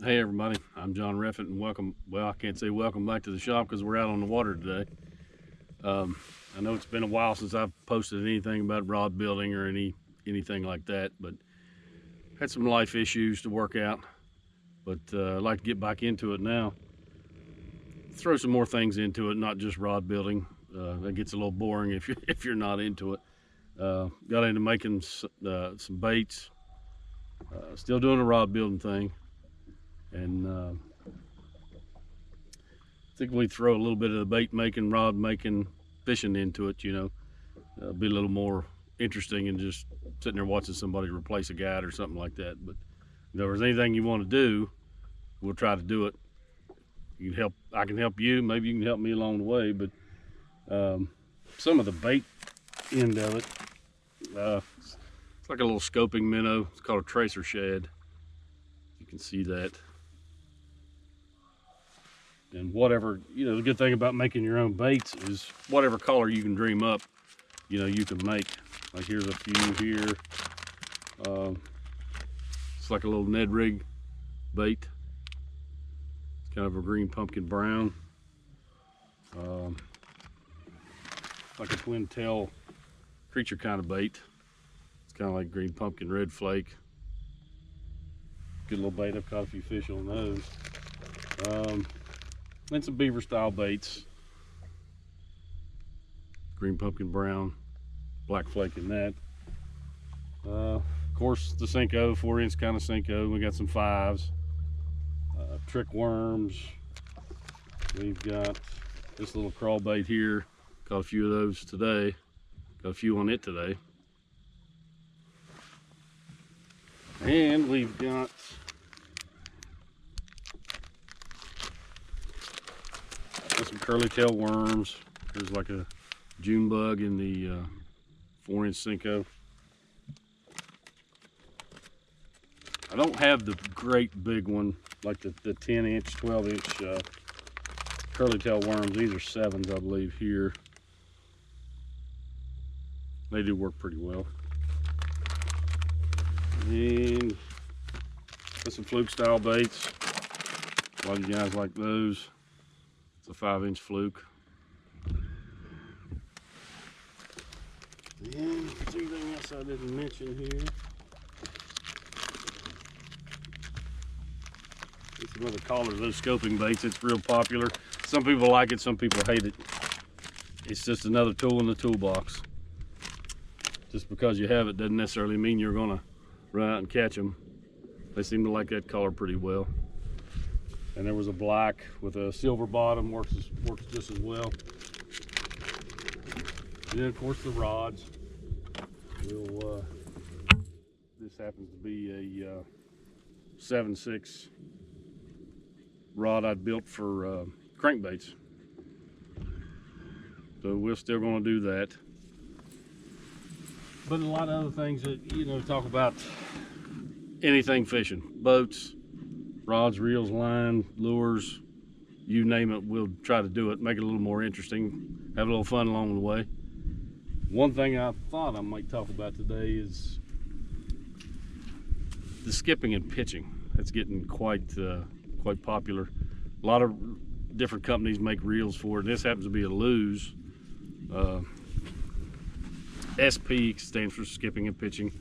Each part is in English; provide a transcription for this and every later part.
Hey everybody, I'm John Reffett and welcome, well I can't say welcome back to the shop because we're out on the water today. I know it's been a while since I've posted anything about rod building or anything like that, but had some life issues to work out, but I'd like to get back into it now. Throw some more things into it, not just rod building. That gets a little boring if you're not into it. Got into making some baits, still doing the rod building thing, and I think we throw a little bit of the bait making, rod making, fishing into it, be a little more interesting than just sitting there watching somebody replace a guide or something like that. But if there's anything you want to do, we'll try to do it. You can help, I can help you, maybe you can help me along the way, but some of the bait end of it, it's like a little scoping minnow. It's called a tracer shad. You can see that. And whatever, the good thing about making your own baits is whatever color you can dream up, you can make. Like here's a few here. It's like a little Ned rig bait. It's kind of a green pumpkin brown. Like a twin tail creature kind of bait. It's kind of like green pumpkin, red flake. Good little bait. I've caught a few fish on those. Then some beaver style baits. Green pumpkin brown, black flake in that. Of course the Senko, 4-inch kind of Senko. We got some 5s. Trick worms. We've got this little crawl bait here. Caught a few of those today. Got a few on it today. And we've got some curly tail worms. There's like a June bug in the 4-inch Senko. I don't have the great big one, like the 10-inch, 12-inch curly tail worms. These are 7s, I believe, here. They do work pretty well. And got some fluke style baits. A lot of you guys like those. It's a 5-inch fluke. And anything else I didn't mention here? It's another color, those scoping baits. It's real popular. Some people like it, some people hate it. It's just another tool in the toolbox. Just because you have it doesn't necessarily mean you're gonna run out and catch them. They seem to like that color pretty well. And there was a black with a silver bottom, works just as well. And then of course the rods. This happens to be a 7/6 rod I built for crankbaits. So we're still going to do that. But a lot of other things that, talk about anything fishing, boats, rods, reels, line, lures, you name it, we'll try to do it, make it a little more interesting, have a little fun along the way. One thing I thought I might talk about today is the skipping and pitching. It's getting quite popular. A lot of different companies make reels for it. This happens to be a Lew's. SP stands for skipping and pitching.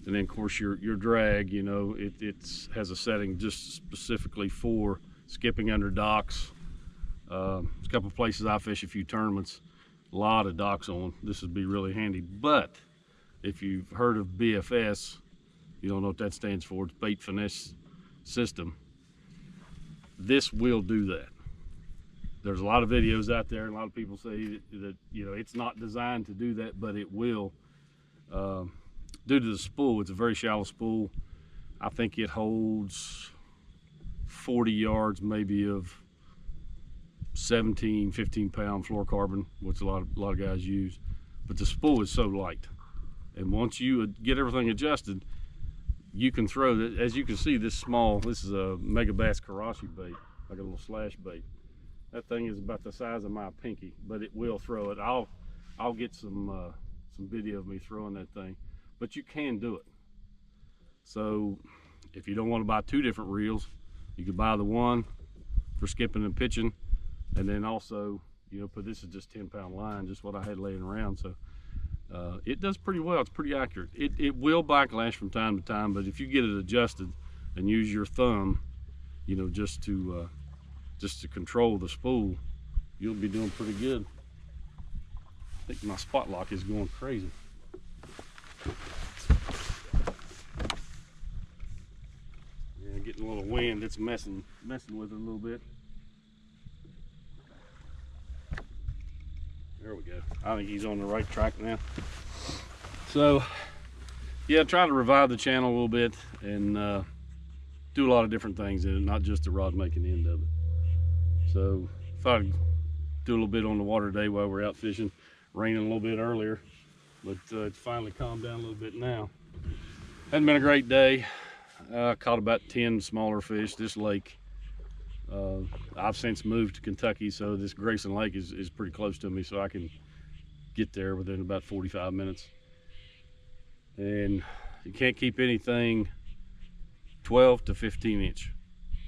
And then of course your drag, it has a setting just specifically for skipping under docks. There's a couple places I fish, a few tournaments, a lot of docks on. This would be really handy. But if you've heard of BFS, you don't know what that stands for. It's Bait Finesse System. This will do that. There's a lot of videos out there, and a lot of people say that it's not designed to do that, but it will. Due to the spool, it's a very shallow spool. I think it holds 40 yards maybe of 17, 15-pound fluorocarbon, which a lot of guys use. But the spool is so light, and once you get everything adjusted, you can throw that. As you can see, this is a Megabass Karashi bait, like a little slash bait. That thing is about the size of my pinky, but it will throw it. I'll get some video of me throwing that thing, but you can do it. So if you don't want to buy 2 different reels, You could buy the one for skipping and pitching, and then also, you know, put this is just 10-pound line, just what I had laying around. So it does pretty well. It's pretty accurate. It will backlash from time to time, but if you get it adjusted and use your thumb, you know, just to control the spool, you'll be doing pretty good. I think my spot lock is going crazy. Yeah, getting a little wind. It's messing with it a little bit. There we go. I think he's on the right track now. So, yeah, try to revive the channel a little bit and do a lot of different things in it, not just the rod making end of it. So, thought I'd do a little bit on the water today while we're out fishing. Raining a little bit earlier, but it's finally calmed down a little bit now. Hasn't been a great day. I caught about 10 smaller fish. This lake, I've since moved to Kentucky, so this Grayson Lake is pretty close to me, so I can get there within about 45 minutes. And you can't keep anything 12 to 15 inch.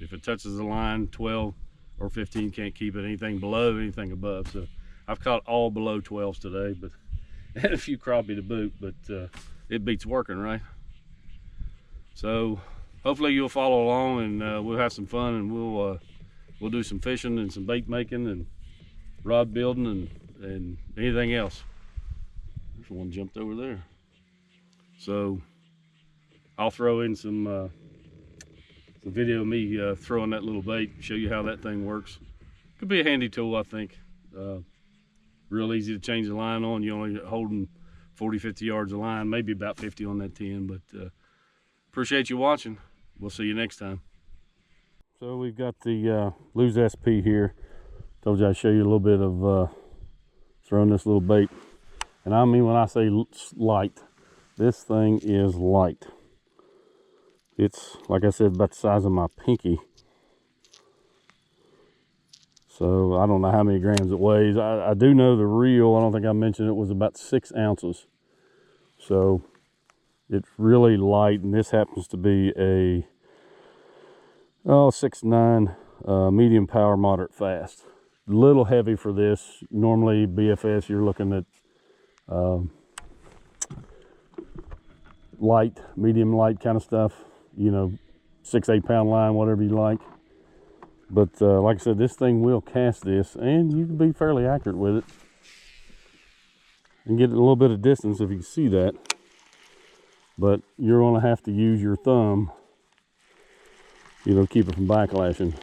If it touches the line, 12 or 15, can't keep it. Anything below, anything above. So I've caught all below 12s today, but and a few crappie to boot, but it beats working, right? So hopefully you'll follow along, and we'll have some fun, and we'll do some fishing and some bait making and rod building and anything else. There's one jumped over there. So I'll throw in some video of me throwing that little bait, show you how that thing works. Could be a handy tool, I think. Real easy to change the line on. You're only holding 40-50 yards of line, maybe about 50 on that 10, but appreciate you watching. We'll see you next time. So we've got the Lew's SP here. Told you I'd show you a little bit of throwing this little bait. And I mean, when I say light, this thing is light. It's, like I said, about the size of my pinky. So I don't know how many grams it weighs. I do know the reel, I don't think I mentioned it, was about 6 ounces. So it's really light, and this happens to be a 6'9", medium power, moderate fast. A little heavy for this. Normally BFS, you're looking at light, medium light kind of stuff. You know, 6-8 pound line, whatever you like. But like I said, this thing will cast this, and you can be fairly accurate with it and get a little bit of distance if you can see that. But you're going to have to use your thumb, you know, keep it from backlashing.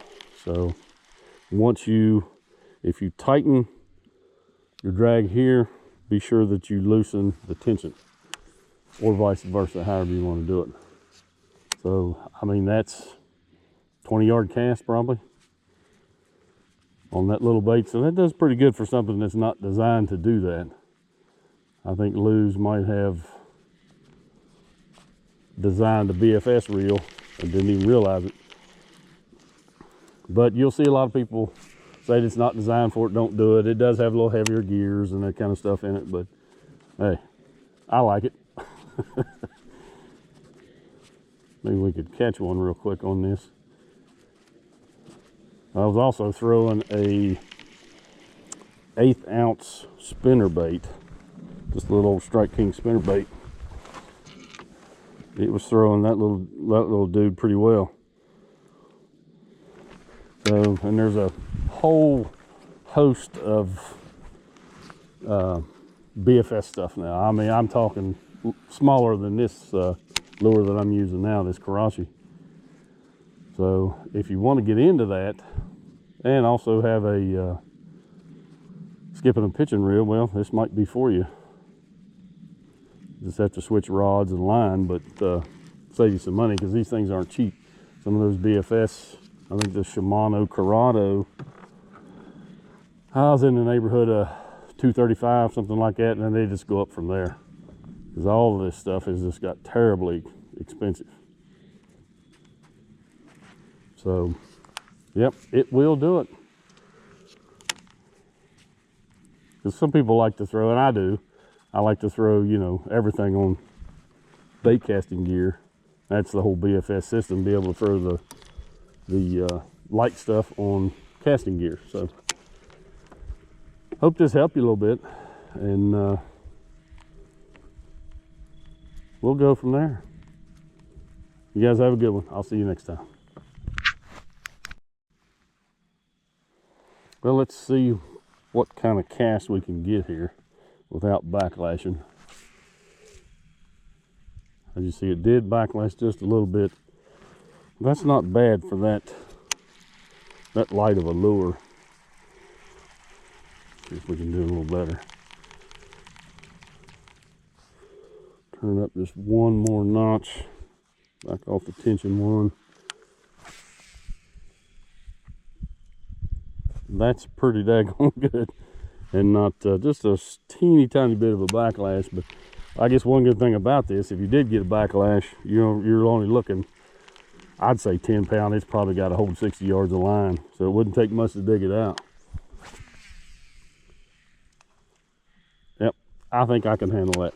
So if you tighten your drag here, be sure that you loosen the tension, or vice versa, however you want to do it. So, I mean, that's 20-yard cast probably on that little bait. So that does pretty good for something that's not designed to do that. I think Lew's might have designed a BFS reel and didn't even realize it. But you'll see a lot of people say it's not designed for it, don't do it. It does have a little heavier gears and that kind of stuff in it, but hey, I like it. Maybe we could catch one real quick on this. I was also throwing a 1/8 ounce spinner bait, just a little old Strike King spinner bait. It was throwing that little dude pretty well. So, and there's a whole host of BFS stuff now. I mean, I'm talking smaller than this lure that I'm using now, this Karashi. So if you want to get into that and also have a skipping and pitching reel, well, this might be for you. Just have to switch rods and line, but save you some money, because these things aren't cheap. Some of those BFS, I think the Shimano Corrado, I was in the neighborhood of $235, something like that, and then they just go up from there, because all of this stuff has just got terribly expensive. So, yep, it will do it. Because some people like to throw, and I do, I like to throw, you know, everything on bait casting gear. That's the whole BFS system, be able to throw the the light stuff on casting gear. So hope this helped you a little bit, and we'll go from there. You guys have a good one. I'll see you next time. Well, let's see what kind of cast we can get here without backlashing. As you see, it did backlash just a little bit. That's not bad for that light of a lure. See if we can do a little better. Turn up just one more notch. Back off the tension one. That's pretty daggone good, and not just a teeny tiny bit of a backlash. But I guess one good thing about this, if you did get a backlash, you're only looking, I'd say 10 pound. It's probably got to hold 60 yards of line, so it wouldn't take much to dig it out. Yep, I think I can handle that.